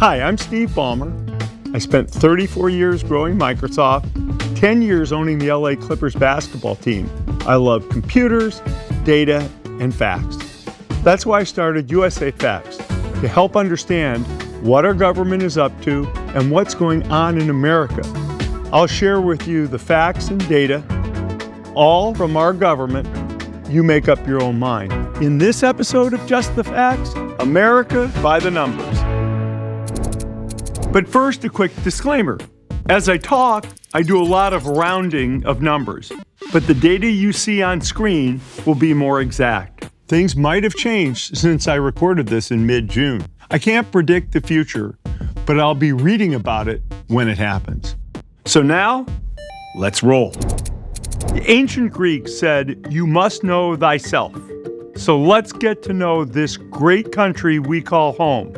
Hi, I'm Steve Ballmer. I spent 34 years growing Microsoft, 10 years owning the LA Clippers basketball team. I love computers, data, and facts. That's why I started USA Facts, to help understand what our government is up to and what's going on in America. I'll share with you the facts and data, all from our government. You make up your own mind. In this episode of Just the Facts, America by the numbers. But first, a quick disclaimer. As I talk, I do a lot of rounding of numbers, but the data you see on screen will be more exact. Things might have changed since I recorded this in mid-June. I can't predict the future, but I'll be reading about it when it happens. So now, let's roll. The ancient Greeks said, "You must know thyself." So let's get to know this great country we call home.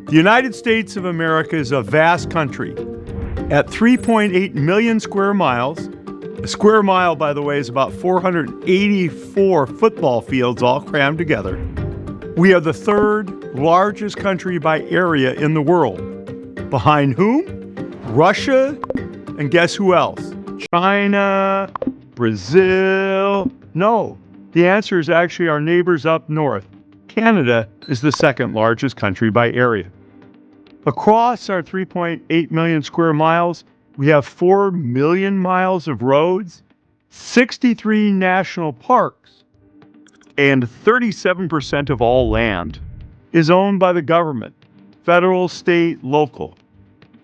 The United States of America is a vast country. At 3.8 million square miles, a square mile, by the way, is about 484 football fields all crammed together. We are the third largest country by area in the world. Behind whom? Russia, and guess who else? China, Brazil. No, the answer is actually our neighbors up north. Canada is the second largest country by area. Across our 3.8 million square miles, we have 4 million miles of roads, 63 national parks, and 37% of all land is owned by the government, federal, state, local.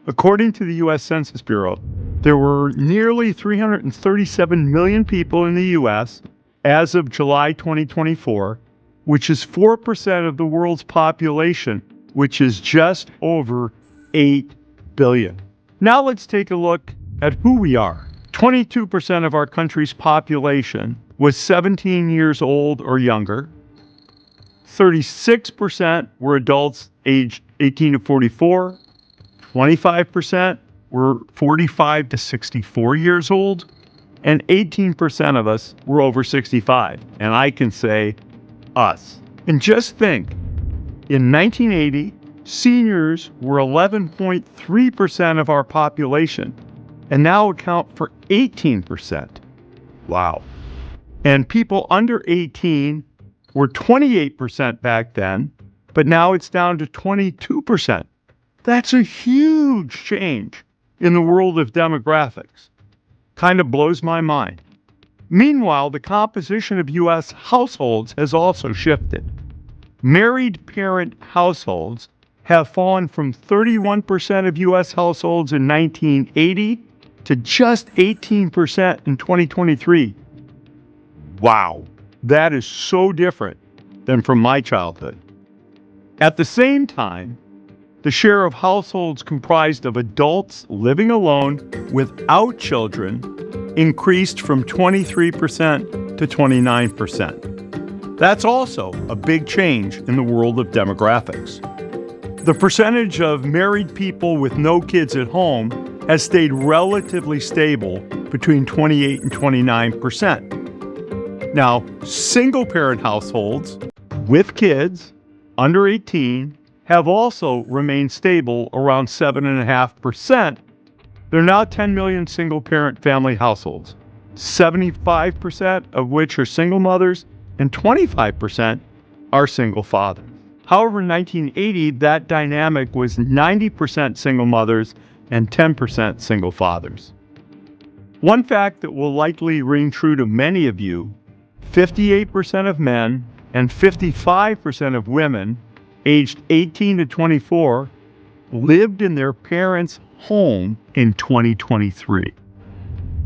According to the U.S. Census Bureau, there were nearly 337 million people in the U.S. as of July 2024, which is 4% of the world's population, which is just over 8 billion. Now let's take a look at who we are. 22% of our country's population was 17 years old or younger. 36% were adults aged 18 to 44. 25% were 45 to 64 years old. And 18% of us were over 65. And I can say us. And just think, in 1980, seniors were 11.3% of our population and now account for 18%. Wow. And people under 18 were 28% back then, but now it's down to 22%. That's a huge change in the world of demographics. Kind of blows my mind. Meanwhile, the composition of U.S. households has also shifted. Married parent households have fallen from 31% of U.S. households in 1980 to just 18% in 2023. Wow, that is so different than from my childhood. At the same time, the share of households comprised of adults living alone without children increased from 23% to 29%. That's also a big change in the world of demographics. The percentage of married people with no kids at home has stayed relatively stable between 28 and 29%. Now, single-parent households with kids under 18 have also remained stable around 7.5%. There are now 10 million single-parent family households, 75% of which are single mothers and 25% are single fathers. However, in 1980, that dynamic was 90% single mothers and 10% single fathers. One fact that will likely ring true to many of you, 58% of men and 55% of women aged 18 to 24 lived in their parents' home in 2023.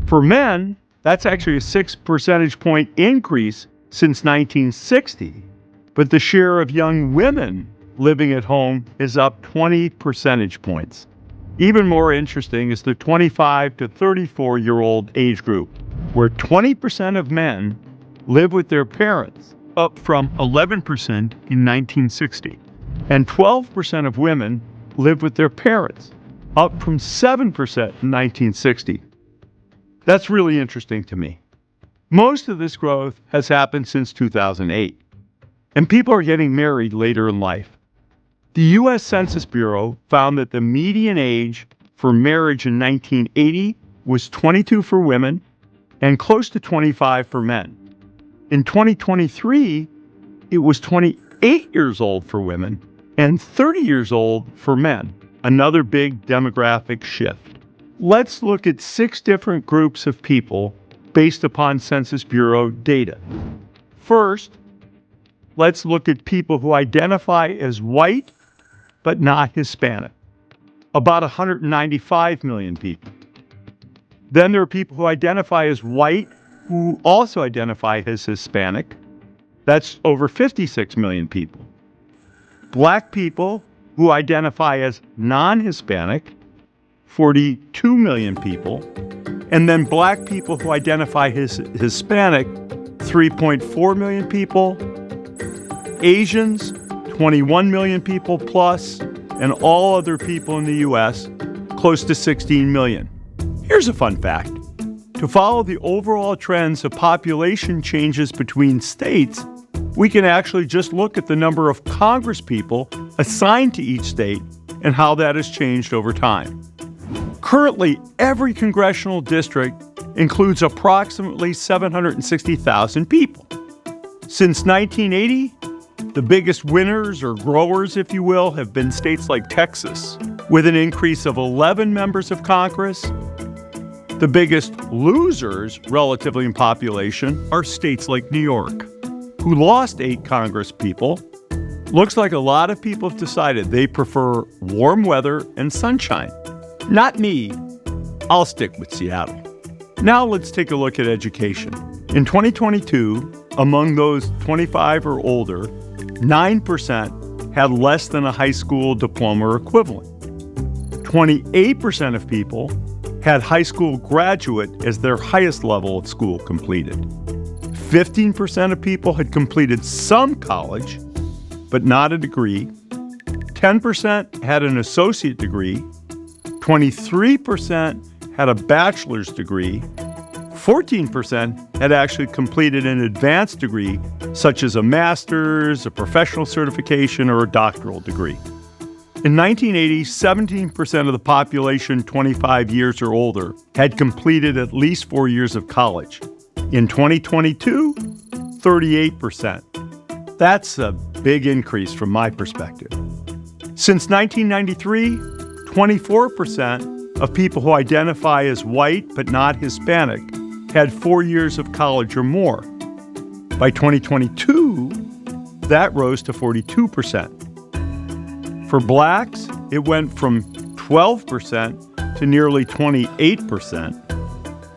For men, that's actually a 6 percentage point increase since 1960, but the share of young women living at home is up 20 percentage points. Even more interesting is the 25 to 34-year-old age group, where 20% of men live with their parents, up from 11% in 1960. And 12% of women live with their parents, up from 7% in 1960. That's really interesting to me. Most of this growth has happened since 2008, and people are getting married later in life. The U.S. Census Bureau found that the median age for marriage in 1980 was 22 for women and close to 25 for men. In 2023, it was 28 years old for women and 30 years old for men, another big demographic shift. Let's look at 6 different groups of people based upon Census Bureau data. First, let's look at people who identify as white but not Hispanic, about 195 million people. Then there are people who identify as white who also identify as Hispanic. That's over 56 million people. Black people who identify as non-Hispanic, 42 million people. And then black people who identify as Hispanic, 3.4 million people. Asians, 21 million people plus, and all other people in the U.S., close to 16 million. Here's a fun fact. To follow the overall trends of population changes between states, we can actually just look at the number of congresspeople assigned to each state and how that has changed over time. Currently, every congressional district includes approximately 760,000 people. Since 1980, the biggest winners, or growers, if you will, have been states like Texas, with an increase of 11 members of Congress. The biggest losers, relatively in population, are states like New York, who lost 8 congresspeople. Looks like a lot of people have decided they prefer warm weather and sunshine. Not me. I'll stick with Seattle. Now let's take a look at education. In 2022, among those 25 or older, 9% had less than a high school diploma or equivalent. 28% of people had high school graduate as their highest level of school completed. 15% of people had completed some college, but not a degree. 10% had an associate degree. 23% had a bachelor's degree. 14% had actually completed an advanced degree, such as a master's, a professional certification, or a doctoral degree. In 1980, 17% of the population 25 years or older had completed at least 4 years of college. In 2022, 38%. That's a big increase from my perspective. Since 1993, 24% of people who identify as white but not Hispanic had 4 years of college or more. By 2022, that rose to 42%. For blacks, it went from 12% to nearly 28%.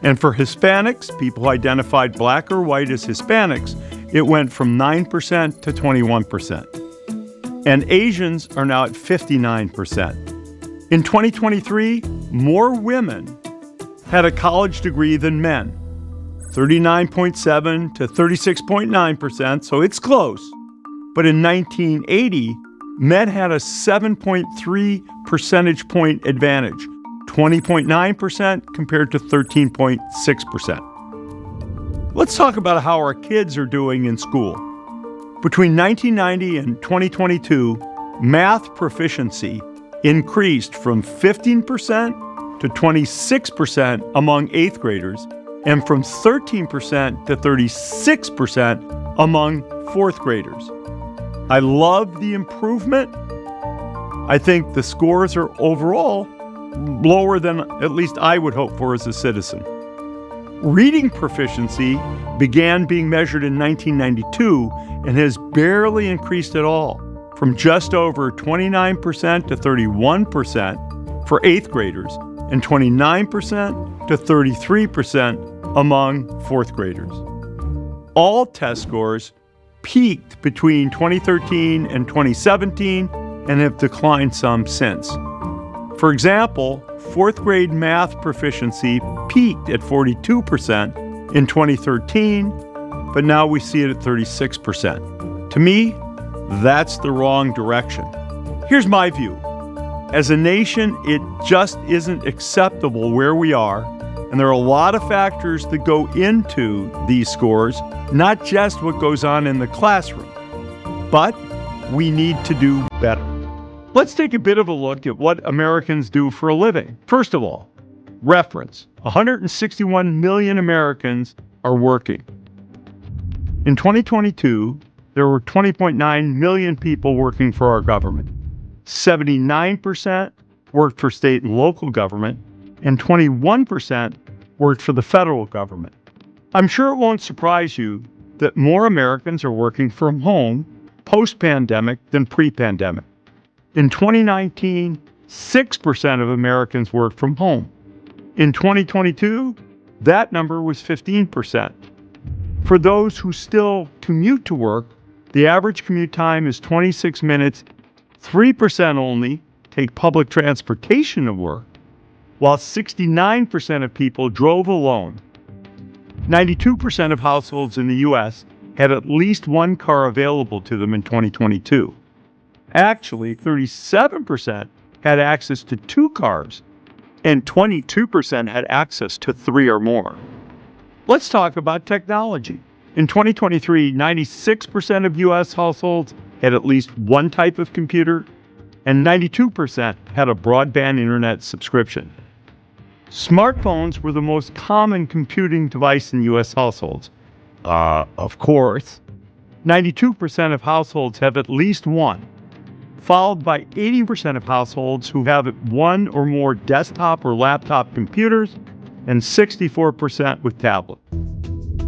And for Hispanics, people who identified black or white as Hispanics, it went from 9% to 21%. And Asians are now at 59%. In 2023, more women had a college degree than men, 39.7 to 36.9%, so it's close. But in 1980, men had a 7.3 percentage point advantage, 20.9% compared to 13.6%. Let's talk about how our kids are doing in school. Between 1990 and 2022, math proficiency increased from 15% to 26% among 8th graders and from 13% to 36% among 4th graders. I love the improvement. I think the scores are overall lower than at least I would hope for as a citizen. Reading proficiency began being measured in 1992 and has barely increased at all, from just over 29% to 31% for 8th graders and 29% to 33% among 4th graders. All test scores peaked between 2013 and 2017 and have declined some since. For example, 4th grade math proficiency peaked at 42% in 2013, but now we see it at 36%. To me, that's the wrong direction. Here's my view. As a nation, it just isn't acceptable where we are, and there are a lot of factors that go into these scores, not just what goes on in the classroom. But we need to do better. Let's take a bit of a look at what Americans do for a living. First of all, reference: 161 million Americans are working. In 2022, there were 20.9 million people working for our government. 79% worked for state and local government, and 21% worked for the federal government. I'm sure it won't surprise you that more Americans are working from home post-pandemic than pre-pandemic. In 2019, 6% of Americans worked from home. In 2022, that number was 15%. For those who still commute to work, the average commute time is 26 minutes. 3% only take public transportation to work, while 69% of people drove alone. 92% of households in the U.S. had at least one car available to them in 2022. Actually, 37% had access to 2 cars, and 22% had access to 3 or more. Let's talk about technology. In 2023, 96% of U.S. households had at least one type of computer, and 92% had a broadband internet subscription. Smartphones were the most common computing device in U.S. households. Of course, 92% of households have at least one, followed by 80% of households who have one or more desktop or laptop computers, and 64% with tablets.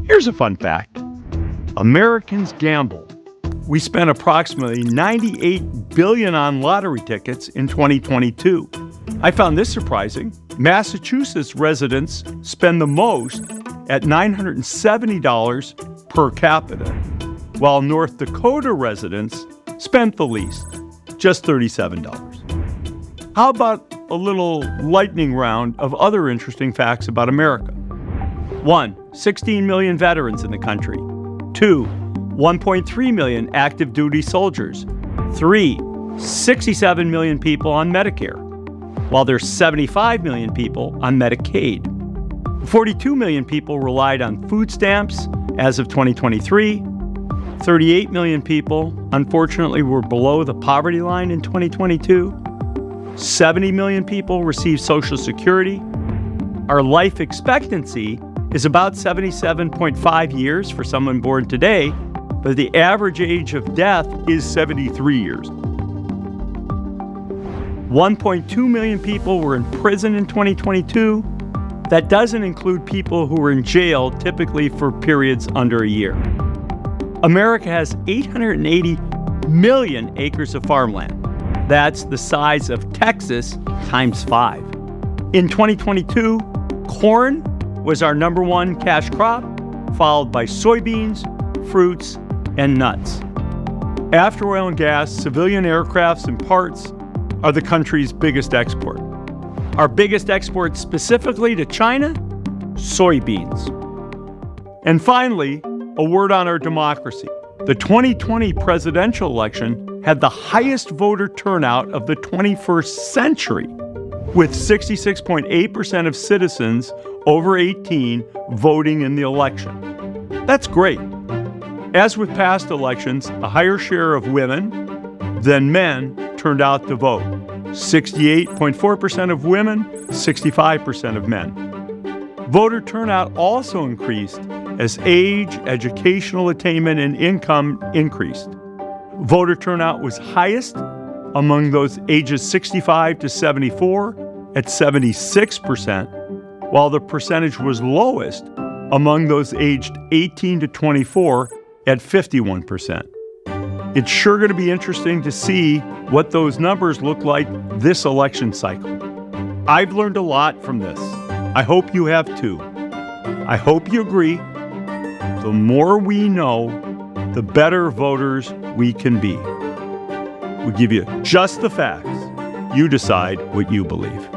Here's a fun fact. Americans gamble. We spent approximately $98 billion on lottery tickets in 2022. I found this surprising. Massachusetts residents spend the most at $970 per capita, while North Dakota residents spent the least, just $37. How about a little lightning round of other interesting facts about America? 1. 16 million veterans in the country. 2. 1.3 million active duty soldiers. 3. 67 million people on Medicare, while there's 75 million people on Medicaid. 42 million people relied on food stamps as of 2023. 38 million people, unfortunately, were below the poverty line in 2022. 70 million people received Social Security. Our life expectancy is about 77.5 years for someone born today, but the average age of death is 73 years. 1.2 million people were in prison in 2022. That doesn't include people who were in jail, typically for periods under a year. America has 880 million acres of farmland. That's the size of Texas times 5. In 2022, corn was our number one cash crop, followed by soybeans, fruits, and nuts. After oil and gas, civilian aircrafts and parts are the country's biggest export. Our biggest export specifically to China? Soybeans. And finally, a word on our democracy. The 2020 presidential election had the highest voter turnout of the 21st century, with 66.8% of citizens over 18 voting in the election. That's great. As with past elections, a higher share of women than men turned out to vote. 68.4% of women, 65% of men. Voter turnout also increased as age, educational attainment, and income increased. Voter turnout was highest among those ages 65 to 74 at 76%, while the percentage was lowest among those aged 18 to 24 at 51%. It's sure going to be interesting to see what those numbers look like this election cycle. I've learned a lot from this. I hope you have too. I hope you agree. The more we know, the better voters we can be. We give you just the facts. You decide what you believe.